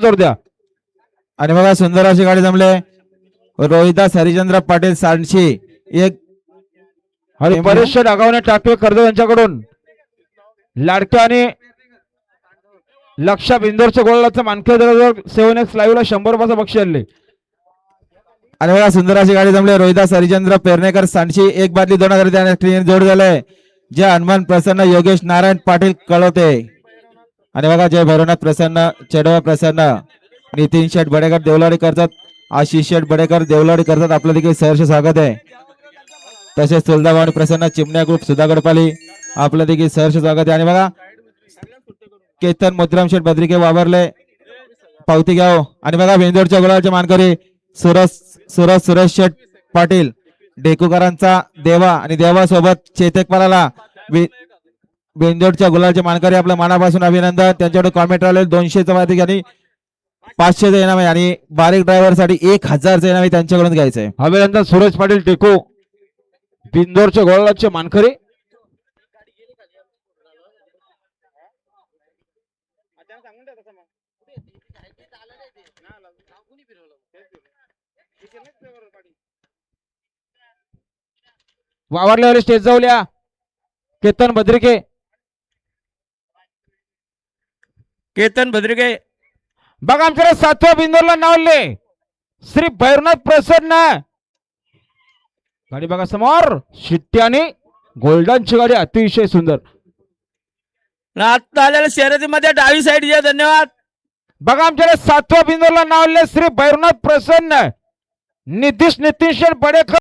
जोर द्या. आणि बघा सुंदर अशी गाडी जमले रोहिदास हरिचंद्र पाटील सांडशी एक आणि बरेचसे डागावणे टाकवे कर्ज यांच्याकडून लाडक्या आणि लक्षा बिंदोरच्या गोळाचं मानकरी दरावर 7x लाईव्हला 100 रुपयाचं बक्षीस आणले. आणि बघा सुंदर अशी गाडी जमले रोहिदास हरिचंद्र पेरणेकर सांडशी एक बादली 2000 जोड झाले जे हनुमान प्रसन्न योगेश नारायण पाटील कळवते. आणि बघा जय भैरवनाथ प्रसन्न चेडवा प्रसन्न नितीन शेठ बडेकर देवलाडी करतात आशिष शेठ बडेकर देवलाडी करतात आपलं देखील सहर्ष स्वागत आहे. तसेच तुलदाभावनी प्रसन्न चिमण्या ग्रुप सुधागडपाली आपलं देखील सहर्ष स्वागत आहे. आणि बघा केतन मुद्राम शेठ बद्रिके वावरले पावती घ्याव. आणि बघा बेंदोरच्या गुलाबाचे मानकरी सुरेश शेठ पाटील डेकूकरांचा देवा आणि देवासोबत चेतकपाला बेंदोरच्या गुलाबाचे मानकरी आपल्या मनापासून अभिनंदन. त्यांच्याकडे कॉमेंट आले 200चं वार्षिक आणि 500चं इनाम आहे आणि बारीक ड्रायव्हर साठी 1000चं इनाम आहे त्यांच्याकडून घ्यायचंय. अभिनंदन सुरेश पाटील टेको बिंदोरच्या गोळाचे मानकरी. वावरल्यावर स्टेज जाऊल्या केतन भद्रिके बघा आमच्याकडे 7व्या बिंदोरला नावले श्री भैरवनाथ प्रसन्न गाडी बघा समोर शिट्टी आणि गोल्डनची गाडी अतिशय सुंदर. आता आलेल्या शर्यतीमध्ये डावी साईड घ्या. धन्यवाद. बघा आमच्याकडे 7व्या बिंदोरला नावले श्री भैरवनाथ प्रसन्न नितीन शेठ बडेकर